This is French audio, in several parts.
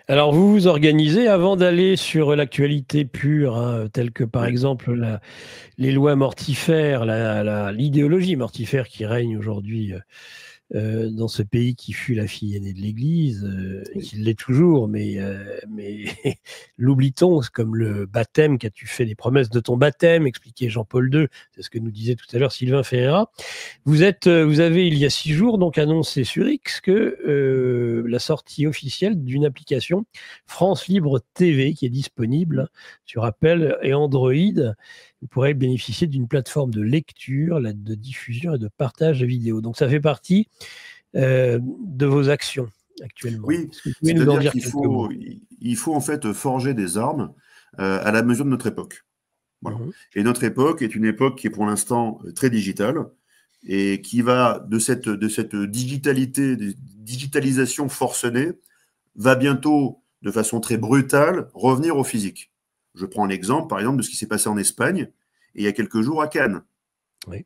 Alors, vous vous organisez avant d'aller sur l'actualité pure, hein, telle que par Ouais. exemple les lois mortifères, l'idéologie mortifère qui règne aujourd'hui dans ce pays qui fut la fille aînée de l'Église, Oui. qui l'est toujours, mais l'oublie-t-on, c'est comme le baptême, qu'as-tu fait des promesses de ton baptême, expliquait Jean-Paul II, c'est ce que nous disait tout à l'heure Sylvain Ferreira. Vous avez, il y a 6 jours, donc annoncé sur X que la sortie officielle d'une application France Libre TV qui est disponible sur Apple et Android. Vous pourrez bénéficier d'une plateforme de lecture, de diffusion et de partage de vidéos. Donc ça fait partie de vos actions actuellement. Oui, Est-ce que vous pouvez nous en c'est-à-dire dire qu'il quelques faut, mots? il faut en fait forger des armes à la mesure de notre époque. Voilà. Mhm. Et notre époque est une époque qui est pour l'instant très digitale et qui va de cette digitalisation forcenée, va bientôt, de façon très brutale, revenir au physique. Je prends l'exemple, par exemple, de ce qui s'est passé en Espagne et il y a quelques jours à Cannes. Oui.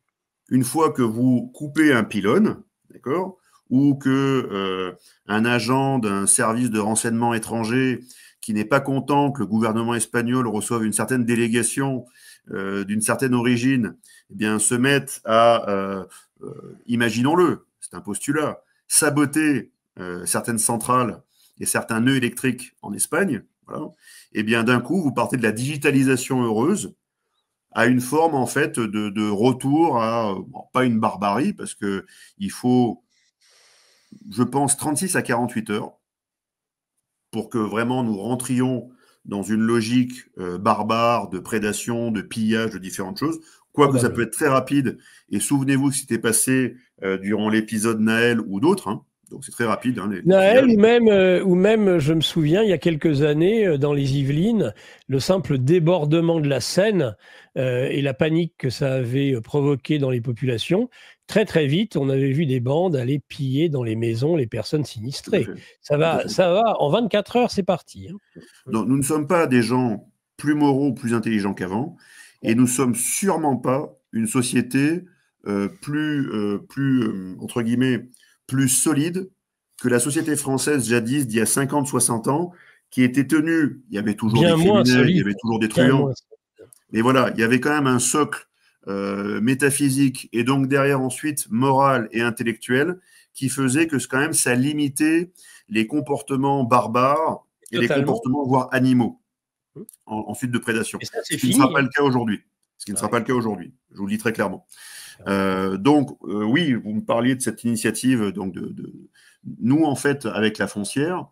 Une fois que vous coupez un pylône, d'accord, ou que un agent d'un service de renseignement étranger qui n'est pas content que le gouvernement espagnol reçoive une certaine délégation d'une certaine origine, eh bien, se mette à, imaginons-le, c'est un postulat, saboter certaines centrales et certains nœuds électriques en Espagne, voilà, eh bien, d'un coup, vous partez de la digitalisation heureuse à une forme en fait de retour à bon, pas une barbarie parce que il faut, je pense, 36 à 48 heures pour que vraiment nous rentrions dans une logique barbare de prédation, de pillage, de différentes choses. Quoique ça peut Probablement. être très rapide. Et souvenez-vous que c'était passé durant l'épisode Naël ou d'autres. Hein. Donc c'est très rapide, hein, les Naël, pillages. je me souviens, il y a quelques années, dans les Yvelines, le simple débordement de la Seine et la panique que ça avait provoqué dans les populations, très très vite, on avait vu des bandes aller piller dans les maisons les personnes Tout à sinistrées. fait. Tout à fait. Ça va, en 24 heures, c'est parti, hein. Donc, nous ne sommes pas des gens plus moraux, plus intelligents qu'avant, et nous sommes sûrement pas une société entre guillemets, plus solide que la société française jadis, d'il y a 50, 60 ans, qui était tenue. Il y avait toujours des Bien moins criminels, il y solide, avait toujours des bien moins truands, solide. mais voilà, il y avait quand même un socle métaphysique et donc derrière ensuite moral et intellectuel qui faisait que quand même ça limitait les comportements barbares et les Totalement. comportements voire animaux ensuite de prédation. Et ça, Ce c'est qui ne sera fini, pas hein. le cas aujourd'hui. Ce qui ne Ah sera oui, pas le cas aujourd'hui. Je vous le dis très clairement. clairement. Oui, vous me parliez de cette initiative. Donc nous, en fait, avec la foncière,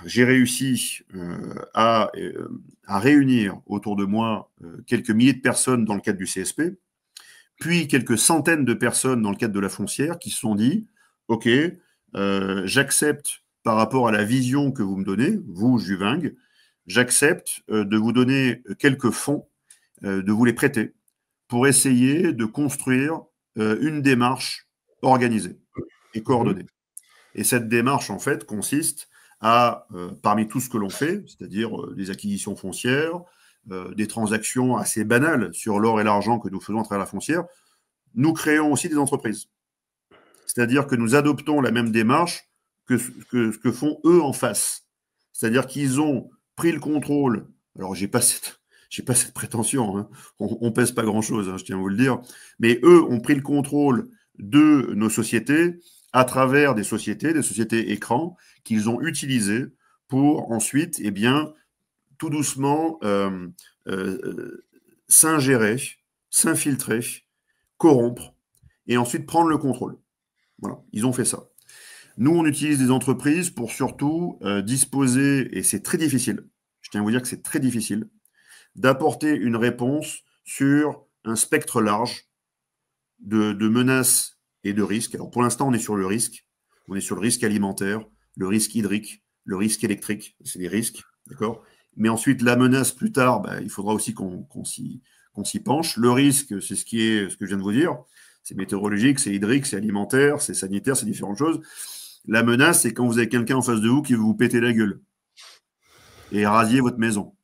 j'ai réussi à réunir autour de moi quelques milliers de personnes dans le cadre du CSP, puis quelques centaines de personnes dans le cadre de la foncière qui se sont dit, OK, j'accepte par rapport à la vision que vous me donnez, vous, Juving, j'accepte de vous donner quelques fonds, de vous les prêter pour essayer de construire une démarche organisée et Mhm. coordonnée. Et cette démarche, en fait, consiste à, parmi tout ce que l'on fait, c'est-à-dire des acquisitions foncières, des transactions assez banales sur l'or et l'argent que nous faisons à travers la foncière, nous créons aussi des entreprises. C'est-à-dire que nous adoptons la même démarche ce que font eux en face. C'est-à-dire qu'ils ont pris le contrôle. Alors, j'ai pas cette prétention. Hein. On pèse pas grand-chose, hein, je tiens à vous le dire. Mais eux ont pris le contrôle de nos sociétés à travers des sociétés écrans qu'ils ont utilisées pour ensuite, eh bien, tout doucement s'ingérer, s'infiltrer, corrompre et ensuite prendre le contrôle. Voilà, ils ont fait ça. Nous, on utilise des entreprises pour surtout disposer, et c'est très difficile, je tiens à vous dire que c'est très difficile, d'apporter une réponse sur un spectre large de menaces et de risques. Alors pour l'instant, on est sur le risque. On est sur le risque alimentaire, le risque hydrique, le risque électrique. C'est des risques, d'accord. Mais ensuite, la menace plus tard, bah, il faudra aussi qu'on s'y penche. Le risque, c'est ce que je viens de vous dire. C'est météorologique, c'est hydrique, c'est alimentaire, c'est sanitaire, c'est différentes choses. La menace, c'est quand vous avez quelqu'un en face de vous qui veut vous péter la gueule et rasier votre maison.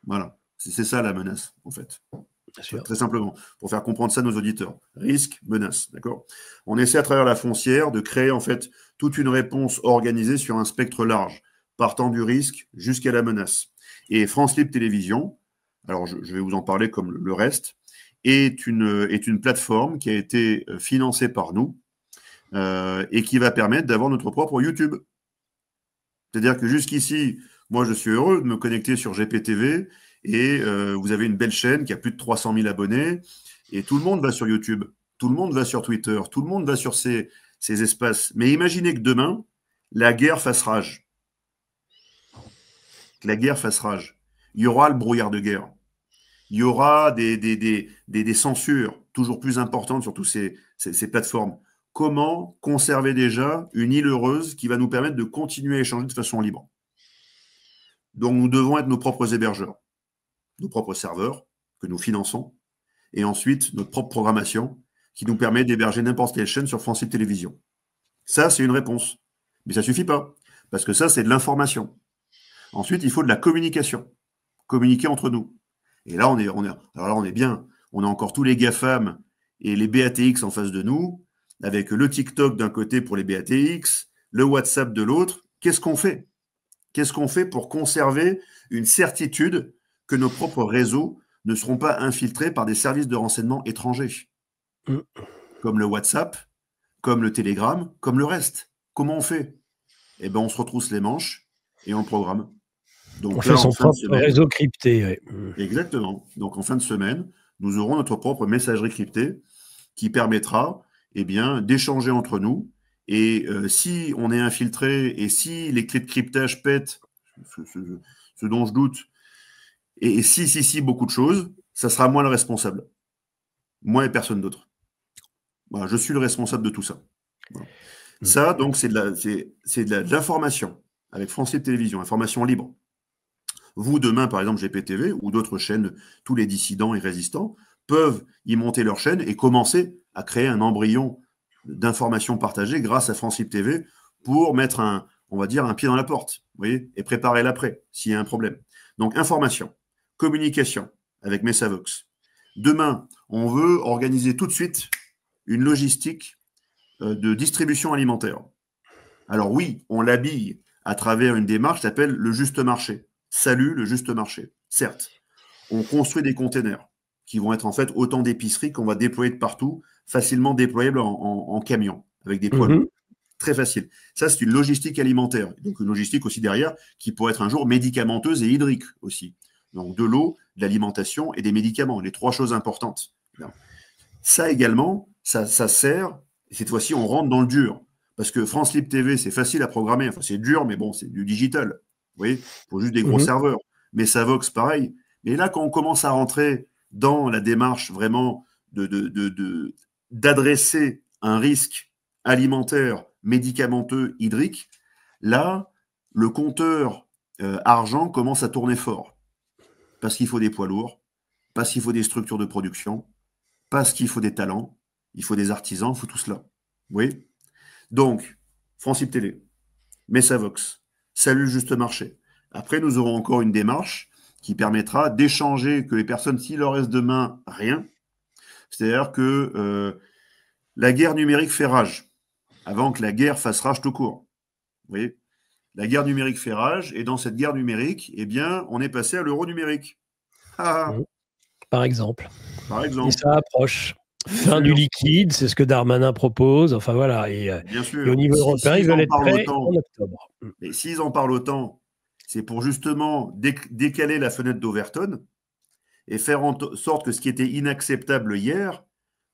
Voilà. C'est ça la menace, en fait. Bien sûr. Très simplement, pour faire comprendre ça à nos auditeurs. Risque, menace, d'accord. On essaie à travers la foncière de créer en fait toute une réponse organisée sur un spectre large. partant du risque jusqu'à la menace. Et France Libre Télévision, alors je vais vous en parler comme le reste, est une plateforme qui a été financée par nous et qui va permettre d'avoir notre propre YouTube. C'est-à-dire que jusqu'ici, moi je suis heureux de me connecter sur GPTV et vous avez une belle chaîne qui a plus de 300 000 abonnés et tout le monde va sur YouTube, tout le monde va sur Twitter, tout le monde va sur ces espaces. Mais imaginez que demain, la guerre fasse rage. Que la guerre fasse rage. Il y aura le brouillard de guerre. Il y aura des censures toujours plus importantes sur toutes ces plateformes. Comment conserver déjà une île heureuse qui va nous permettre de continuer à échanger de façon libre? Donc nous devons être nos propres hébergeurs, nos propres serveurs que nous finançons, et ensuite notre propre programmation qui nous permet d'héberger n'importe quelle chaîne sur France Libre Télévision. Ça, c'est une réponse. Mais ça ne suffit pas, parce que ça, c'est de l'information. Ensuite, il faut de la communication. Communiquer entre nous. Et là, alors là, on est bien. On a encore tous les GAFAM et les BATX en face de nous, avec le TikTok d'un côté pour les BATX, le WhatsApp de l'autre. Qu'est-ce qu'on fait? Qu'est-ce qu'on fait pour conserver une certitude que nos propres réseaux ne seront pas infiltrés par des services de renseignement étrangers, comme le WhatsApp, comme le Telegram, comme le reste? Comment on fait? Eh bien, on se retrousse les manches et on le programme. Donc on fait son propre réseau crypté. Ouais. Exactement. Donc en fin de semaine, nous aurons notre propre messagerie cryptée qui permettra d'échanger entre nous. Et si on est infiltré et si les clés de cryptage pètent, ce dont je doute, et si beaucoup de choses, ça sera moi le responsable. Moi et personne d'autre. Voilà, je suis le responsable de tout ça. Voilà. Ça, donc, c'est de l'information avec France Libre Télévision, information libre. Vous, demain, par exemple, GPTV ou d'autres chaînes, tous les dissidents et résistants peuvent y monter leur chaîne et commencer à créer un embryon d'informations partagées grâce à France Libre TV pour mettre un pied dans la porte, vous voyez, et préparer l'après, s'il y a un problème. Donc, information, communication avec Messavox. Demain, on veut organiser tout de suite une logistique de distribution alimentaire. Alors oui, on l'habille à travers une démarche qui s'appelle le juste marché. Salut le juste marché. Certes, on construit des containers qui vont être en fait autant d'épiceries qu'on va déployer de partout, facilement déployables en camion, avec des poids lourds. Très facile. Ça, c'est une logistique alimentaire. Donc une logistique aussi derrière qui pourrait être un jour médicamenteuse et hydrique aussi. Donc de l'eau, de l'alimentation et des médicaments, les trois choses importantes. Ça également, ça sert, et cette fois-ci on rentre dans le dur. Parce que France Libre TV, c'est facile à programmer. Enfin, c'est dur, mais bon, c'est du digital. Vous voyez, il faut juste des gros serveurs. Mais Messavox, pareil. Mais là, quand on commence à rentrer dans la démarche vraiment d'adresser un risque alimentaire, médicamenteux, hydrique, là, le compteur argent commence à tourner fort. Parce qu'il faut des poids lourds, parce qu'il faut des structures de production, parce qu'il faut des talents, il faut des artisans, il faut tout cela. Vous voyez? Donc, France Libre Télé, Messavox, Salut Juste Marché. Après, nous aurons encore une démarche qui permettra d'échanger que les personnes, s'il leur reste demain rien, c'est-à-dire que la guerre numérique fait rage, avant que la guerre fasse rage tout court. Vous voyez? La guerre numérique fait rage, et dans cette guerre numérique, eh bien, on est passé à l'euro numérique. Par exemple. Par exemple. Et ça approche. Fin du liquide, c'est ce que Darmanin propose. Enfin voilà. Et au niveau européen, ils veulent être prêts en octobre. Et s'ils en parlent autant, c'est pour justement décaler la fenêtre d'Overton et faire en sorte que ce qui était inacceptable hier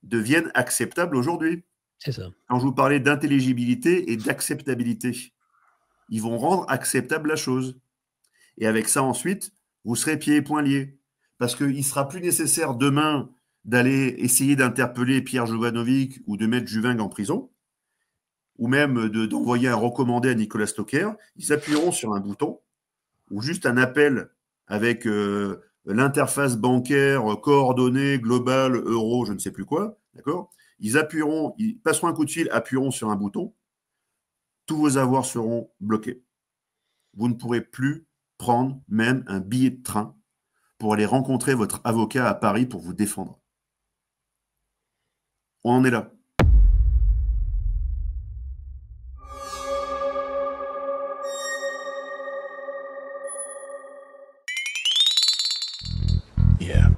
devienne acceptable aujourd'hui. C'est ça. Quand je vous parlais d'intelligibilité et d'acceptabilité, ils vont rendre acceptable la chose. Et avec ça, ensuite, vous serez pieds et poings liés. Parce qu'il ne sera plus nécessaire demain d'aller essayer d'interpeller Pierre Jovanovic ou de mettre Juving en prison, ou même d'envoyer un recommandé à Nicolas Stocker. Ils appuieront sur un bouton ou juste un appel avec l'interface bancaire coordonnée, globale, euro, je ne sais plus quoi, d'accord? Ils passeront un coup de fil, appuieront sur un bouton, tous vos avoirs seront bloqués. Vous ne pourrez plus prendre même un billet de train pour aller rencontrer votre avocat à Paris pour vous défendre. On en est là. hier.